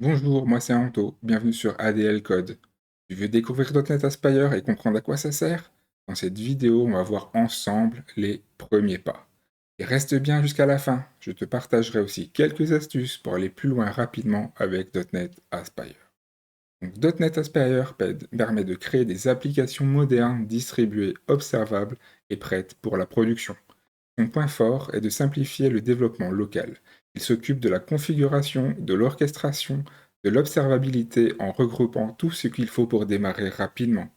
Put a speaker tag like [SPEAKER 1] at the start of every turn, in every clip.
[SPEAKER 1] Bonjour, moi c'est Anto, bienvenue sur ADL Code. Tu veux découvrir .NET Aspire et comprendre à quoi ça sert? Dans cette vidéo, on va voir ensemble les premiers pas. Et reste bien jusqu'à la fin, je te partagerai aussi quelques astuces pour aller plus loin rapidement avec .NET Aspire. Donc, .NET Aspire permet de créer des applications modernes, distribuées, observables et prêtes pour la production. Son point fort est de simplifier le développement local. Il s'occupe de la configuration, de l'orchestration, de l'observabilité en regroupant tout ce qu'il faut pour démarrer rapidement.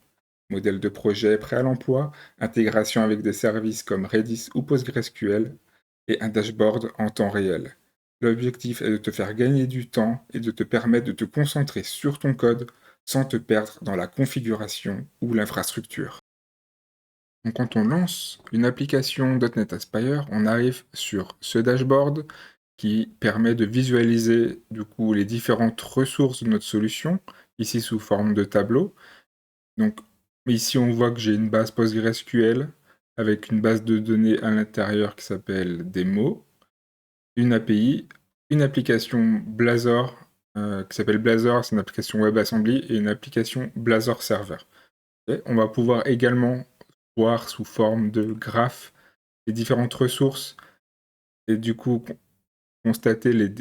[SPEAKER 1] Modèle de projet prêt à l'emploi, intégration avec des services comme Redis ou PostgreSQL et un dashboard en temps réel. L'objectif est de te faire gagner du temps et de te permettre de te concentrer sur ton code sans te perdre dans la configuration ou l'infrastructure. Donc quand on lance une application .NET Aspire, on arrive sur ce dashboard qui permet de visualiser du coup les différentes ressources de notre solution, ici sous forme de tableau. Donc ici on voit que j'ai une base PostgreSQL avec une base de données à l'intérieur qui s'appelle Demo, une API, une application Blazor qui s'appelle Blazor, c'est une application WebAssembly, et une application Blazor Server. Et on va pouvoir également voir sous forme de graphes les différentes ressources et du coup constater les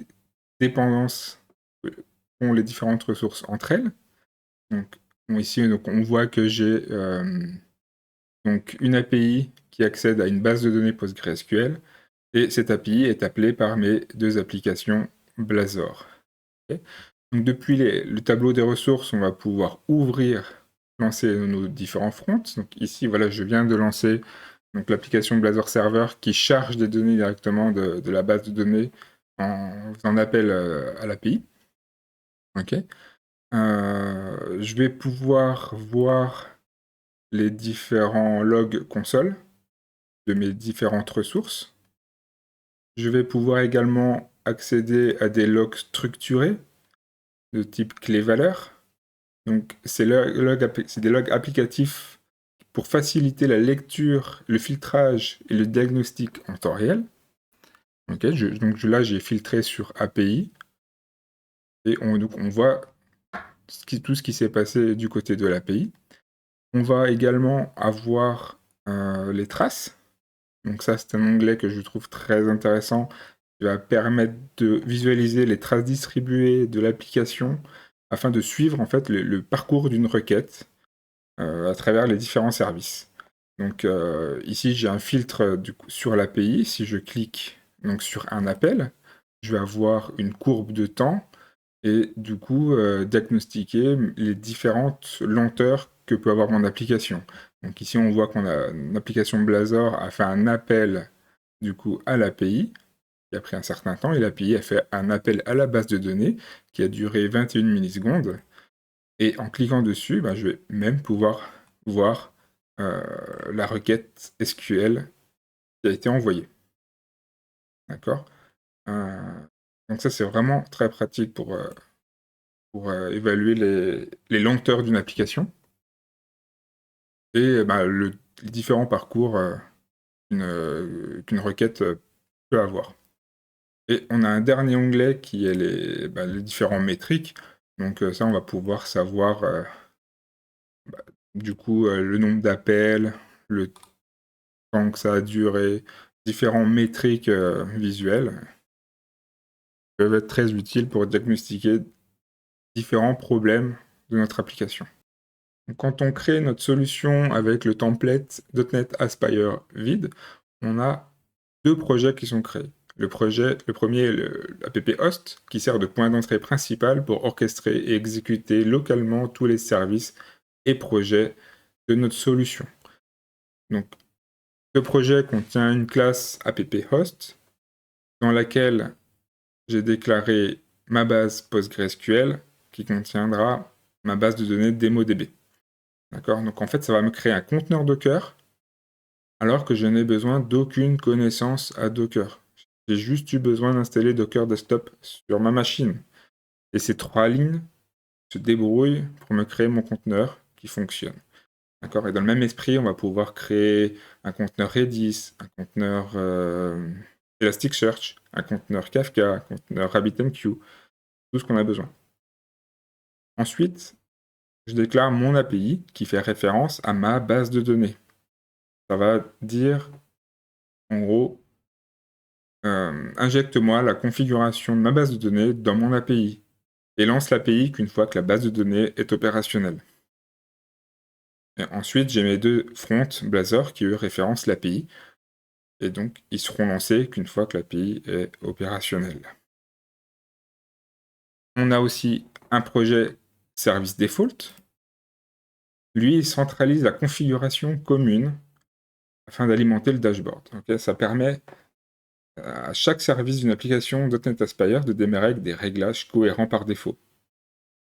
[SPEAKER 1] dépendances qu'ont les différentes ressources entre elles. Donc, ici, donc, on voit que j'ai donc une API qui accède à une base de données PostgreSQL et cette API est appelée par mes deux applications Blazor. Okay. Donc, depuis le tableau des ressources, on va pouvoir lancer nos différents fronts. Donc ici, voilà, je viens de lancer l'application Blazor Server qui charge des données directement de la base de données en faisant appel à l'API. Okay. Je vais pouvoir voir les différents logs console de mes différentes ressources. Je vais pouvoir également accéder à des logs structurés de type clé-valeur. Donc, c'est des logs applicatifs pour faciliter la lecture, le filtrage et le diagnostic en temps réel. Okay, là, j'ai filtré sur API et on voit tout ce qui s'est passé du côté de l'API. On va également avoir les traces. Donc ça, c'est un onglet que je trouve très intéressant qui va permettre de visualiser les traces distribuées de l'application afin de suivre en fait le parcours d'une requête à travers les différents services. Donc ici, j'ai un filtre sur l'API. Si je clique donc, sur un appel, je vais avoir une courbe de temps et du coup diagnostiquer les différentes lenteurs que peut avoir mon application. Donc ici, on voit qu'on a une application Blazor a fait un appel du coup à l'API qui a pris un certain temps et l'API a fait un appel à la base de données qui a duré 21 millisecondes. Et en cliquant dessus, je vais même pouvoir voir la requête SQL qui a été envoyée. D'accord. Donc ça, c'est vraiment très pratique pour évaluer les lenteurs d'une application et les différents parcours qu'une requête peut avoir. Et on a un dernier onglet qui est les différents métriques. Donc ça, on va pouvoir savoir du coup le nombre d'appels, le temps que ça a duré, différents métriques visuelles peuvent être très utiles pour diagnostiquer différents problèmes de notre application. Donc, quand on crée notre solution avec le template .NET Aspire vide, on a deux projets qui sont créés. Le premier est l'app host, qui sert de point d'entrée principal pour orchestrer et exécuter localement tous les services et projets de notre solution. Donc, ce projet contient une classe app-host dans laquelle j'ai déclaré ma base PostgreSQL qui contiendra ma base de données DemoDB. D'accord? Donc en fait, ça va me créer un conteneur Docker alors que je n'ai besoin d'aucune connaissance à Docker. J'ai juste eu besoin d'installer Docker Desktop sur ma machine. Et ces trois lignes se débrouillent pour me créer mon conteneur qui fonctionne. D'accord? Et dans le même esprit, on va pouvoir créer un conteneur Redis, un conteneur Elasticsearch, un conteneur Kafka, un conteneur RabbitMQ, tout ce qu'on a besoin. Ensuite, je déclare mon API qui fait référence à ma base de données. Ça va dire, en gros, injecte-moi la configuration de ma base de données dans mon API et lance l'API qu'une fois que la base de données est opérationnelle. Et ensuite, j'ai mes deux fronts Blazor qui, eux, référencent l'API. Et donc, ils seront lancés qu'une fois que l'API est opérationnelle. On a aussi un projet service default. Lui, il centralise la configuration commune afin d'alimenter le dashboard. Okay, ça permet à chaque service d'une application .NET Aspire de démarrer avec des réglages cohérents par défaut.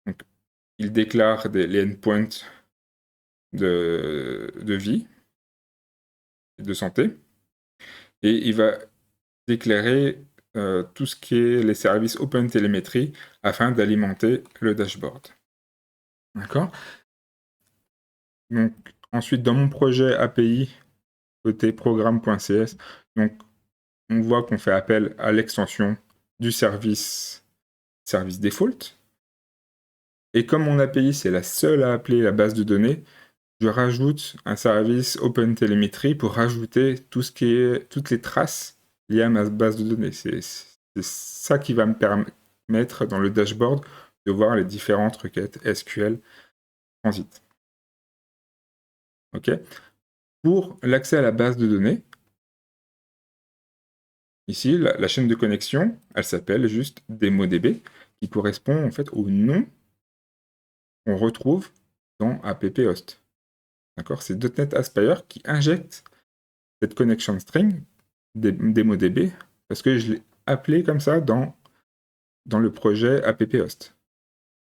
[SPEAKER 1] Donc, il déclare les endpoints de vie et de santé, et il va déclarer tout ce qui est les services OpenTelemetry afin d'alimenter le dashboard. D'accord? Donc, ensuite, dans mon projet API, côté programme.cs, donc, on voit qu'on fait appel à l'extension du service default. Et comme mon API, c'est la seule à appeler la base de données, je rajoute un service OpenTelemetry pour rajouter toutes les traces liées à ma base de données. C'est ça qui va me permettre, dans le dashboard, de voir les différentes requêtes SQL transit. OK. Pour l'accès à la base de données, ici, la chaîne de connexion, elle s'appelle juste DemoDB, qui correspond en fait au nom qu'on retrouve dans AppHost. D'accord? C'est .NET Aspire qui injecte cette connection string DemoDB parce que je l'ai appelé comme ça dans le projet AppHost.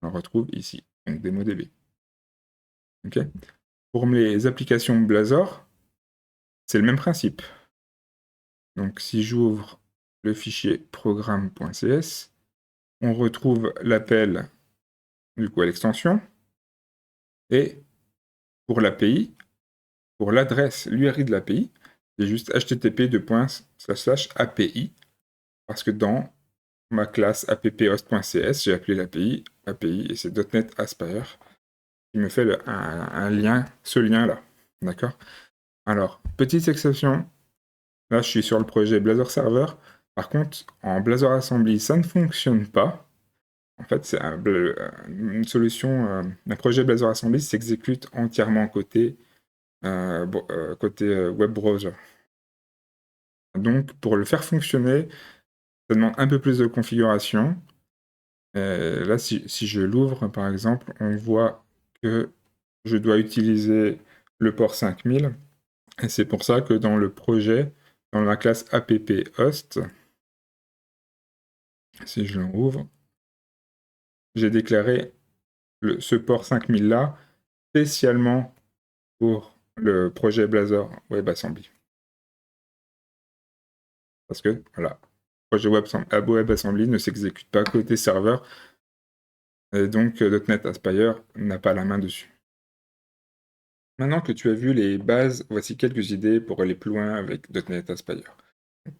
[SPEAKER 1] On le retrouve ici, donc DemoDB. OK? Pour les applications Blazor, c'est le même principe. Donc si j'ouvre le fichier programme.cs, on retrouve l'appel du coup à l'extension, et pour l'API, pour l'adresse, l'URI de l'API, c'est juste http://api, parce que dans ma classe apphost.cs, j'ai appelé l'API, et c'est .NET Aspire qui me fait un lien, ce lien-là. D'accord? Alors, petite exception, là je suis sur le projet Blazor Server, par contre, en Blazor Assembly, ça ne fonctionne pas. En fait, c'est une solution, un projet Blazor Assembly s'exécute entièrement côté web browser. Donc, pour le faire fonctionner, ça demande un peu plus de configuration. Là, si je l'ouvre, par exemple, on voit que je dois utiliser le port 5000. Et c'est pour ça que dans le projet, dans la classe apphost, si je l'ouvre, j'ai déclaré ce port 5000-là spécialement pour le projet Blazor WebAssembly. Parce que, voilà, le projet WebAssembly ne s'exécute pas côté serveur, et donc .NET Aspire n'a pas la main dessus. Maintenant que tu as vu les bases, voici quelques idées pour aller plus loin avec .NET Aspire.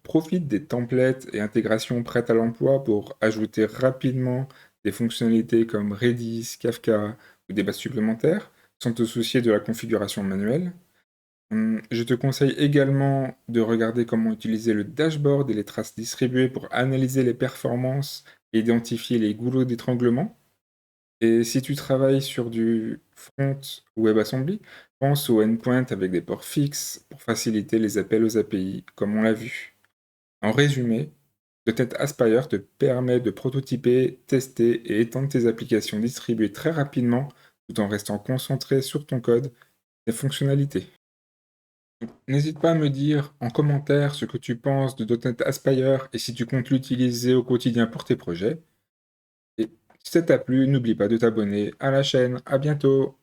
[SPEAKER 1] Profite des templates et intégrations prêtes à l'emploi pour ajouter rapidement des fonctionnalités comme Redis, Kafka ou des bases supplémentaires, sans te soucier de la configuration manuelle. Je te conseille également de regarder comment utiliser le dashboard et les traces distribuées pour analyser les performances et identifier les goulots d'étranglement. Et si tu travailles sur du front WebAssembly, pense aux endpoints avec des ports fixes pour faciliter les appels aux API, comme on l'a vu. En résumé, .NET Aspire te permet de prototyper, tester et étendre tes applications distribuées très rapidement, tout en restant concentré sur ton code et tes fonctionnalités. N'hésite pas à me dire en commentaire ce que tu penses de .NET Aspire et si tu comptes l'utiliser au quotidien pour tes projets. Et si ça t'a plu, n'oublie pas de t'abonner à la chaîne. À bientôt!